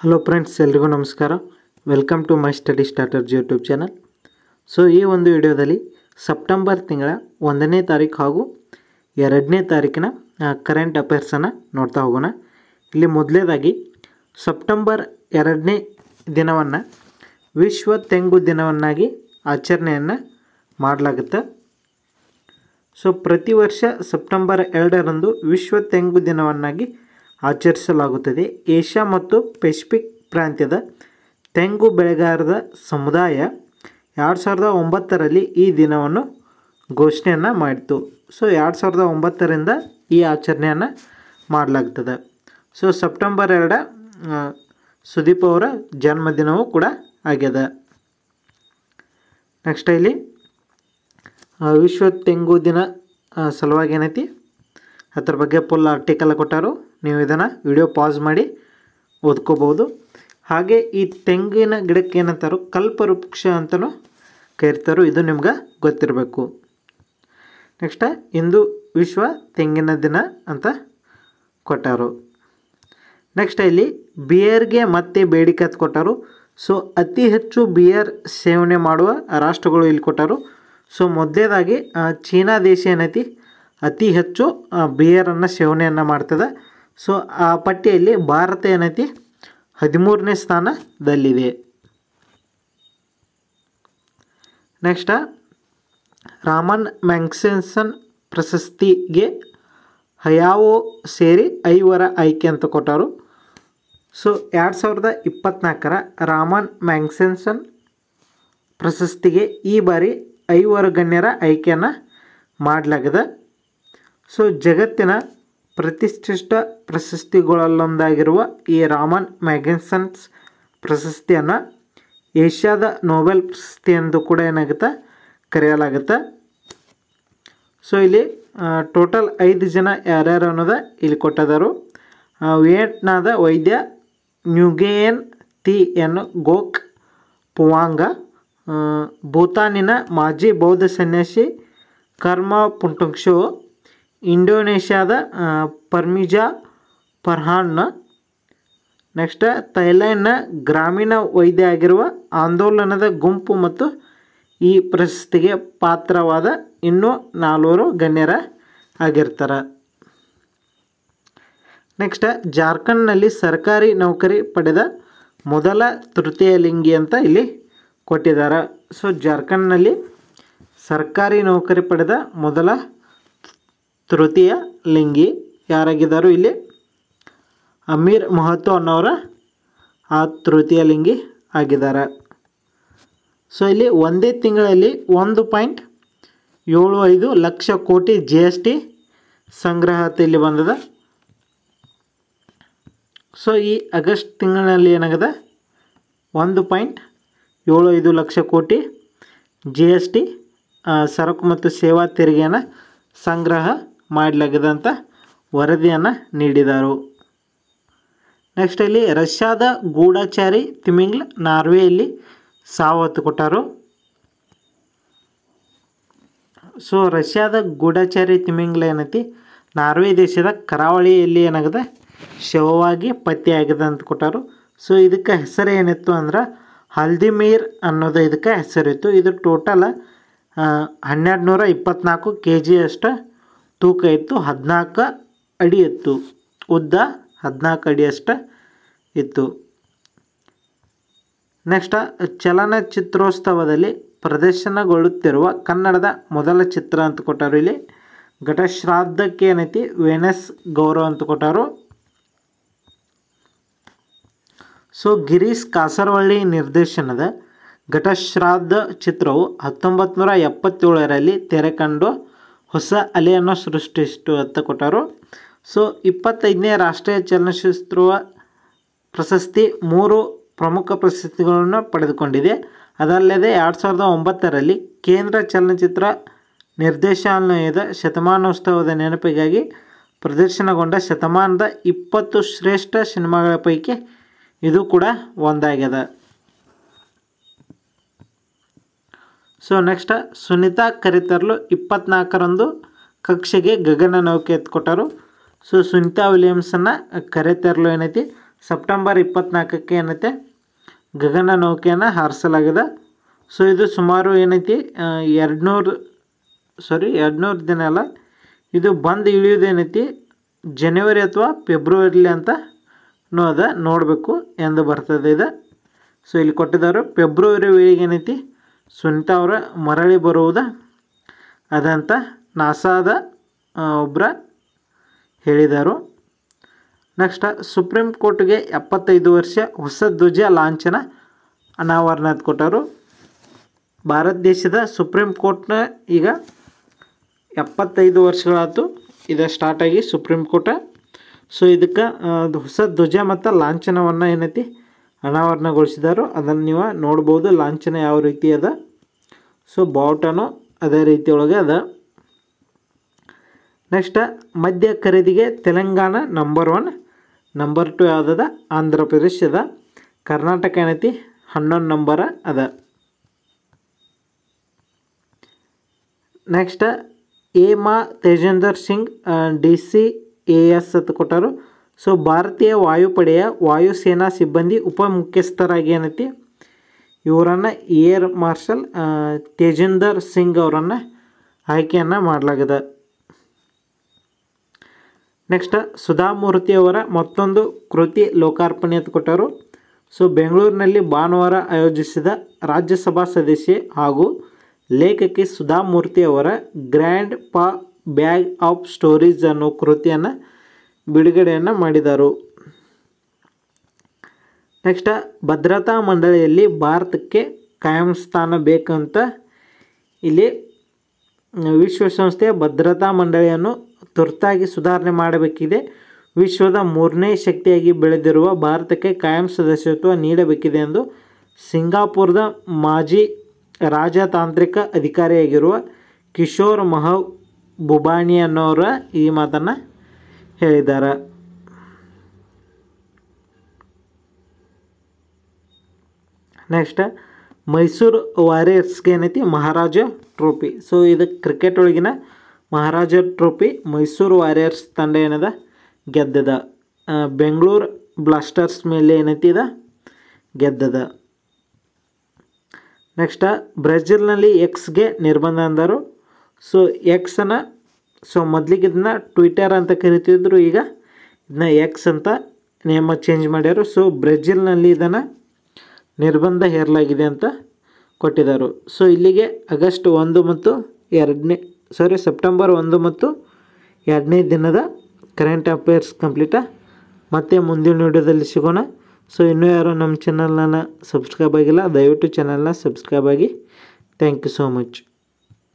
Hello friends, ಎಲ್ರಿಗೂ ನಮಸ್ಕಾರ. Welcome to my study starters YouTube channel. So ಈ ಒಂದು ವಿಡಿಯೋದಲ್ಲಿ ಸೆಪ್ಟೆಂಬರ್ ತಿಂಗಳ 1ನೇ ತಾರೀಕು ಹಾಗೂ 2ನೇ ತಾರೀಕಿನ ಕರೆಂಟ್ ಅಫೇರ್ಸನ್ನು ನೋಡ್ತಾ ಹೋಗೋಣ. ಇಲ್ಲಿ ಮೊದಲನೇದಾಗಿ ಸೆಪ್ಟೆಂಬರ್ 2ನೇ ದಿನವನ್ನು ವಿಶ್ವ ತೆಂಗು ದಿನವನ್ನಾಗಿ ಆಚರಣೆಯನ್ನು ಮಾಡಲಾಗುತ್ತೆ. ಸೊ ಪ್ರತಿ ವರ್ಷ ಸೆಪ್ಟೆಂಬರ್ 2ರಂದು ವಿಶ್ವ ತೆಂಗು ದಿನವನ್ನಾಗಿ ಆಚರಿಸಲಾಗುತ್ತದೆ. ಏಷ್ಯಾ ಮತ್ತು ಪೆಸಿಫಿಕ್ ಪ್ರಾಂತ್ಯದ ತೆಂಗು ಬೆಳೆಗಾರರ ಸಮುದಾಯ 2009ರಲ್ಲಿ ಈ ದಿನವನ್ನು ಘೋಷಣೆಯನ್ನು ಮಾಡಿತು. ಸೊ 2009ರಿಂದ ಈ ಆಚರಣೆಯನ್ನು ಮಾಡಲಾಗ್ತದೆ. ಸೊ ಸೆಪ್ಟೆಂಬರ್ 2 ಸುದೀಪ್ ಅವರ ಜನ್ಮದಿನವೂ ಕೂಡ ಆಗ್ಯದ. ನೆಕ್ಸ್ಟ್ ಇಲ್ಲಿ ವಿಶ್ವ ತೆಂಗು ದಿನ ಸಲುವಾಗಿ ಏನೈತಿ ಅದ್ರ ಬಗ್ಗೆ ಫುಲ್ ಆರ್ಟಿಕಲ್ ಕೊಟ್ಟಾರು. ನೀವು ಇದನ್ನು ವಿಡಿಯೋ ಪಾಸ್ ಮಾಡಿ ಓದ್ಕೋಬೋದು. ಹಾಗೆ ಈ ತೆಂಗಿನ ಗಿಡಕ್ಕೆ ಏನಂತಾರೋ ಕಲ್ಪವೃಕ್ಷ ಅಂತಲೂ ಕರಿತಾರೋ, ಇದು ನಿಮ್ಗೆ ಗೊತ್ತಿರಬೇಕು. ನೆಕ್ಸ್ಟ್ ಇಂದು ವಿಶ್ವ ತೆಂಗಿನ ದಿನ ಅಂತ ಕೊಟ್ಟಾರು. ನೆಕ್ಸ್ಟ್ ಇಲ್ಲಿ ಬಿಯರ್ಗೆ ಮತ್ತೆ ಬೇಡಿಕೆ ಅಂತ ಕೊಟ್ಟಾರು. ಸೊ ಅತಿ ಹೆಚ್ಚು ಬಿಯರ್ ಸೇವನೆ ಮಾಡುವ ರಾಷ್ಟ್ರಗಳು ಇಲ್ಲಿ ಕೊಟ್ಟಾರು. ಸೊ ಮೊದಲೇದಾಗಿ ಚೀನಾ ದೇಶ ಏನೈತಿ ಅತಿ ಹೆಚ್ಚು ಬಿಯರನ್ನು ಸೇವನೆಯನ್ನು ಮಾಡ್ತದೆ. ಸೊ ಆ ಪಟ್ಟಿಯಲ್ಲಿ ಭಾರತ ಏನೈತಿ 13ನೇ ಸ್ಥಾನದಲ್ಲಿದೆ. ನೆಕ್ಸ್ಟ್ ರಾಮನ್ ಮ್ಯಾಗ್ಸೆಸನ್ ಪ್ರಶಸ್ತಿಗೆ ಹಯಾವೋ ಸೇರಿ 5 ಆಯ್ಕೆ ಅಂತ ಕೊಟ್ಟರು. ಸೊ 2024ರ ರಾಮನ್ ಮ್ಯಾಗ್ಸೆಸನ್ ಪ್ರಶಸ್ತಿಗೆ ಈ ಬಾರಿ 5 ಗಣ್ಯರ ಆಯ್ಕೆಯನ್ನು ಮಾಡಲಾಗಿದೆ. ಸೊ ಜಗತ್ತಿನ ಪ್ರತಿಷ್ಠಿತ ಪ್ರಶಸ್ತಿಗಳಲ್ಲೊಂದಾಗಿರುವ ಈ ರಾಮನ್ ಮ್ಯಾಗ್ಸೆಸನ್ಸ್ ಪ್ರಶಸ್ತಿಯನ್ನು ಏಷ್ಯಾದ ನೊಬೆಲ್ ಪ್ರಶಸ್ತಿ ಎಂದು ಕೂಡ ಏನಾಗುತ್ತೆ ಕರೆಯಲಾಗುತ್ತೆ. ಸೊ ಇಲ್ಲಿ ಟೋಟಲ್ 5 ಜನ ಯಾರ್ಯಾರು ಅನ್ನೋದು ಇಲ್ಲಿ ಕೊಟ್ಟಿದ್ದಾರೆ. ವಿಯೆಟ್ನಾದ ವೈದ್ಯ ನ್ಯುಗೇಯನ್ ತಿ ಎನ್ ಗೋಕ್ ಪುವಾಂಗ, ಭೂತಾನಿನ ಮಾಜಿ ಬೌದ್ಧ ಸನ್ಯಾಸಿ ಕರ್ಮ ಪುಂಟುಂಗ್ಶೋ, ಇಂಡೋನೇಷ್ಯಾದ ಪರ್ಮಿಜಾ ಫರ್ಹಾನ್, ನೆಕ್ಸ್ಟ್ ಥೈಲ್ಯಾಂಡ್ನ ಗ್ರಾಮೀಣ ವೈದ್ಯ ಆಗಿರುವ ಆಂದೋಲನದ ಗುಂಪು ಮತ್ತು ಈ ಪ್ರಶಸ್ತಿಗೆ ಪಾತ್ರವಾದ ಇನ್ನೂ 4 ಗಣ್ಯರ ಆಗಿರ್ತಾರೆ. ನೆಕ್ಸ್ಟ್ ಜಾರ್ಖಂಡ್ನಲ್ಲಿ ಸರ್ಕಾರಿ ನೌಕರಿ ಪಡೆದ ಮೊದಲ ತೃತೀಯ ಲಿಂಗಿ ಅಂತ ಇಲ್ಲಿ ಕೊಟ್ಟಿದ್ದಾರೆ. ಸೊ ಜಾರ್ಖಂಡ್ನಲ್ಲಿ ಸರ್ಕಾರಿ ನೌಕರಿ ಪಡೆದ ಮೊದಲ ತೃತೀಯ ಲಿಂಗಿ ಯಾರಾಗಿದ್ದಾರೋ ಇಲ್ಲಿ ಅಮೀರ್ ಮಹತೋ ಅನ್ನೋರ ಆ ತೃತೀಯ ಲಿಂಗಿ ಆಗಿದ್ದಾರೆ. ಸೊ ಇಲ್ಲಿ ಒಂದೇ ತಿಂಗಳಲ್ಲಿ 1.75 ಲಕ್ಷ ಕೋಟಿ GST ಸಂಗ್ರಹ ಇಲ್ಲಿ ಬಂದದ. ಸೊ ಈ ಆಗಸ್ಟ್ ತಿಂಗಳಿನಲ್ಲಿ ಏನಾಗಿದೆ 1.75 ಲಕ್ಷ ಕೋಟಿ GST ಸರಕು ಮತ್ತು ಸೇವಾ ತೆರಿಗೆಯನ್ನು ಸಂಗ್ರಹ ಮಾಡಲಾಗಿದೆ ಅಂತ ವರದಿಯನ್ನು ನೀಡಿದರು. ನೆಕ್ಸ್ಟ್ ಇಲ್ಲಿ ರಷ್ಯಾದ ಗೂಢಚಾರಿ ತಿಮಿಂಗ್ಲ ನಾರ್ವೆಯಲ್ಲಿ ಸಾವತ್ತು ಕೊಟ್ಟರು. ಸೊ ರಷ್ಯಾದ ಗೂಢಚಾರಿ ತಿಮಿಂಗ್ಲ ಏನೈತಿ ನಾರ್ವೆ ದೇಶದ ಕರಾವಳಿಯಲ್ಲಿ ಏನಾಗಿದೆ ಶವವಾಗಿ ಪತ್ತೆಯಾಗಿದೆ ಅಂತ ಕೊಟ್ಟರು. ಸೊ ಇದಕ್ಕೆ ಹೆಸರು ಏನಿತ್ತು ಅಂದ್ರೆ ಹಲ್ದಿಮೀರ್ ಅನ್ನೋದು ಇದಕ್ಕೆ ಹೆಸರಿತ್ತು. ಇದು ಟೋಟಲ್ 1224 kg ಅಷ್ಟು ತೂಕ ಇತ್ತು, 14 ಅಡಿ ಇತ್ತು, ಉದ್ದ 14 ಅಡಿಯಷ್ಟು ಇತ್ತು. ನೆಕ್ಸ್ಟ್ ಚಲನಚಿತ್ರೋತ್ಸವದಲ್ಲಿ ಪ್ರದರ್ಶನಗೊಳ್ಳುತ್ತಿರುವ ಕನ್ನಡದ ಮೊದಲ ಚಿತ್ರ ಅಂತ ಕೊಟ್ಟರು. ಇಲ್ಲಿ ಘಟಶ್ರಾದ್ದಕ್ಕೆ ಏನೈತಿ ವೆನಸ್ ಗೌರವ ಅಂತ ಕೊಟ್ಟರು. ಸೊ ಗಿರೀಶ್ ಕಾಸರವಳ್ಳಿ ನಿರ್ದೇಶನದ ಘಟಶ್ರಾದ್ದ ಚಿತ್ರವು 1977ರಲ್ಲಿ ತೆರೆ ಕಂಡು ಹೊಸ ಅಲೆಯನ್ನು ಸೃಷ್ಟಿಸಿತು ಅಂತ ಕೊಟ್ಟರು. ಸೊ 25ನೇ ರಾಷ್ಟ್ರೀಯ ಚಲನಚಿತ್ರೋತ್ಸವ ಪ್ರಶಸ್ತಿ 3 ಪ್ರಮುಖ ಪ್ರಶಸ್ತಿಗಳನ್ನು ಪಡೆದುಕೊಂಡಿದೆ. ಅದಲ್ಲದೆ 2009ರಲ್ಲಿ ಕೇಂದ್ರ ಚಲನಚಿತ್ರ ನಿರ್ದೇಶನಾಲಯದ ಶತಮಾನೋತ್ಸವದ ನೆನಪಿಗಾಗಿ ಪ್ರದರ್ಶನಗೊಂಡ ಶತಮಾನದ 20 ಶ್ರೇಷ್ಠ ಸಿನಿಮಾಗಳ ಪೈಕಿ ಇದು ಕೂಡ ಒಂದಾಗ್ಯದ. ಸೊ ನೆಕ್ಸ್ಟ್ ಸುನೀತಾ ಕರೆತರಲು 24ರಂದು ಕಕ್ಷೆಗೆ ಗಗನನೌಕೆ ಎತ್ಕೊಟ್ಟರು. ಸೊ ಸುನೀತಾ ವಿಲಿಯಮ್ಸನ್ನು ಕರೆತರಲು ಏನೈತಿ ಸೆಪ್ಟೆಂಬರ್ 24ಕ್ಕೆ ಏನೈತೆ ಗಗನ ನೌಕೆಯನ್ನು ಹಾರಿಸಲಾಗಿದೆ. ಸೊ ಇದು ಸುಮಾರು ಏನೈತಿ 200 ದಿನ ಅಲ್ಲ, ಇದು ಬಂದು ಇಳಿಯೋದೇನೈತಿ ಜನವರಿ ಅಥವಾ ಫೆಬ್ರವರಿಲಿ ಅಂತ ಅದ ನೋಡಬೇಕು ಎಂದು ಬರ್ತದೆ ಇದು. ಸೊ ಇಲ್ಲಿ ಕೊಟ್ಟಿದ್ದಾರೆ ಫೆಬ್ರವರಿ ವೇಳೆಗೆ ಏನೈತಿ ಸುನೀತಾ ಅವರ ಮರಳಿ ಬರುವುದು ಅದಂತ ನಾಸಾದ ಒಬ್ಬರ ಹೇಳಿದರು. ನೆಕ್ಸ್ಟ್ ಸುಪ್ರೀಂ ಕೋರ್ಟ್ಗೆ 75 ವರ್ಷ ಹೊಸ ಧ್ವಜ ಲಾಂಛನ ಅನಾವರಣ ಕೊಟ್ಟರು. ಭಾರತ ದೇಶದ ಸುಪ್ರೀಂ ಕೋರ್ಟ್ನ ಈಗ 75 ವರ್ಷಗಳಾಯ್ತು ಇದು ಸ್ಟಾರ್ಟ್ ಆಗಿ ಸುಪ್ರೀಂ ಕೋರ್ಟ್. ಸೊ ಇದಕ್ಕೆ ಹೊಸ ಧ್ವಜ ಮತ್ತು ಲಾಂಛನವನ್ನು ಏನೈತಿ ಅನಾವರಣಗೊಳಿಸಿದರು. ಅದನ್ನು ನೀವು ನೋಡ್ಬೋದು ಲಾಂಛನ ಯಾವ ರೀತಿ ಅದ. ಸೊ ಬಾವುಟನೂ ಅದೇ ರೀತಿ ಒಳಗೆ ಅದ. ನೆಕ್ಸ್ಟ್ ಮದ್ಯ ಖರೀದಿಗೆ ತೆಲಂಗಾಣ ನಂಬರ್ 1, ನಂಬರ್ 2 ಯಾವುದದ ಆಂಧ್ರ ಪ್ರದೇಶ ಅದ. ಕರ್ನಾಟಕ ಏನೈತಿ 11 ನಂಬರ ಅದ. ನೆಕ್ಸ್ಟ್ ಏಮಾ ತೇಜೇಂದರ್ ಸಿಂಗ್ DCAS ಅಂತ ಕೊಟ್ಟರು. ಸೊ ಭಾರತೀಯ ವಾಯುಪಡೆಯ ವಾಯುಸೇನಾ ಸಿಬ್ಬಂದಿ ಉಪಮುಖ್ಯಸ್ಥರಾಗಿ ಏನೈತಿ ಇವರನ್ನು ಏರ್ ಮಾರ್ಷಲ್ ತೇಜೇಂದರ್ ಸಿಂಗ್ ಅವರನ್ನು ಆಯ್ಕೆಯನ್ನು ಮಾಡಲಾಗಿದೆ. ನೆಕ್ಸ್ಟ್ ಸುಧಾಮೂರ್ತಿಯವರ ಮತ್ತೊಂದು ಕೃತಿ ಲೋಕಾರ್ಪಣೆ ಅಂತ ಕೊಟ್ಟರು. ಸೊ ಬೆಂಗಳೂರಿನಲ್ಲಿ ಭಾನುವಾರ ಆಯೋಜಿಸಿದ ರಾಜ್ಯಸಭಾ ಸದಸ್ಯೆ ಹಾಗೂ ಲೇಖಕಿ ಸುಧಾಮೂರ್ತಿಯವರ ಗ್ರ್ಯಾಂಡ್ ಪಾ ಬ್ಯಾಗ್ ಆಫ್ ಸ್ಟೋರೀಸ್ ಅನ್ನೋ ಕೃತಿಯನ್ನು ಬಿಡುಗಡೆಯನ್ನು ಮಾಡಿದರು. ನೆಕ್ಸ್ಟ್ ಭದ್ರತಾ ಮಂಡಳಿಯಲ್ಲಿ ಭಾರತಕ್ಕೆ ಕಾಯಂ ಸ್ಥಾನ ಬೇಕಂತ ಇಲ್ಲಿ ವಿಶ್ವಸಂಸ್ಥೆಯ ಭದ್ರತಾ ಮಂಡಳಿಯನ್ನು ತುರ್ತಾಗಿ ಸುಧಾರಣೆ ಮಾಡಬೇಕಿದೆ. ವಿಶ್ವದ 3ನೇ ಶಕ್ತಿಯಾಗಿ ಬೆಳೆದಿರುವ ಭಾರತಕ್ಕೆ ಕಾಯಂ ಸದಸ್ಯತ್ವ ನೀಡಬೇಕಿದೆ ಎಂದು ಸಿಂಗಾಪುರದ ಮಾಜಿ ರಾಜತಾಂತ್ರಿಕ ಅಧಿಕಾರಿಯಾಗಿರುವ ಕಿಶೋರ್ ಮಹಬೂಬಾನಿ ಅನ್ನೋರ ಈ ಮಾತನ್ನು ಹೇಳಿದ್ದಾರೆ. ನೆಕ್ಸ್ಟ್ ಮೈಸೂರು ವಾರಿಯರ್ಸ್ಗೆ ಏನೈತಿ ಮಹಾರಾಜ ಟ್ರೋಫಿ. ಸೊ ಇದು ಕ್ರಿಕೆಟ್ ಒಳಗಿನ ಮಹಾರಾಜ ಟ್ರೋಫಿ ಮೈಸೂರು ವಾರಿಯರ್ಸ್ ತಂಡ ಏನದ ಗೆದ್ದದ. ಬೆಂಗಳೂರು ಬ್ಲಾಸ್ಟರ್ಸ್ ಮೇಲೆ ಏನೈತಿ ಇದು ಗೆದ್ದದ. ನೆಕ್ಸ್ಟ್ ಬ್ರೆಜಿಲ್ನಲ್ಲಿ ಎಕ್ಸ್ಗೆ ನಿರ್ಬಂಧ ಅಂದರು. ಸೊ ಎಕ್ಸನ್ನು ಮೊದಲಿಗೆ ಇದನ್ನ ಟ್ವಿಟರ್ ಅಂತ ಕರಿತಿದ್ರು, ಈಗ ಇದನ್ನ ಎಕ್ಸ್ ಅಂತ ನೇಮ ಚೇಂಜ್ ಮಾಡ್ಯಾರು. ಸೊ ಬ್ರೆಜಿಲ್ನಲ್ಲಿ ಇದನ್ನು ನಿರ್ಬಂಧ ಹೇರಲಾಗಿದೆ ಅಂತ ಕೊಟ್ಟಿದ್ದಾರೆ. ಸೊ ಇಲ್ಲಿಗೆ ಸೆಪ್ಟೆಂಬರ್ 1 ಮತ್ತು 2ನೇ ದಿನದ ಕರೆಂಟ್ ಅಫೇರ್ಸ್ ಕಂಪ್ಲೀಟ. ಮತ್ತೆ ಮುಂದಿನ ವಿಡಿಯೋದಲ್ಲಿ ಸಿಗೋಣ. ಸೊ ಇನ್ನೂ ಯಾರು ನಮ್ಮ ಚಾನಲ್ನ ಸಬ್ಸ್ಕ್ರೈಬ್ ಆಗಿಲ್ಲ, ದಯವಿಟ್ಟು ಚಾನಲ್ನ ಸಬ್ಸ್ಕ್ರೈಬ್ ಆಗಿ. Thank you so much.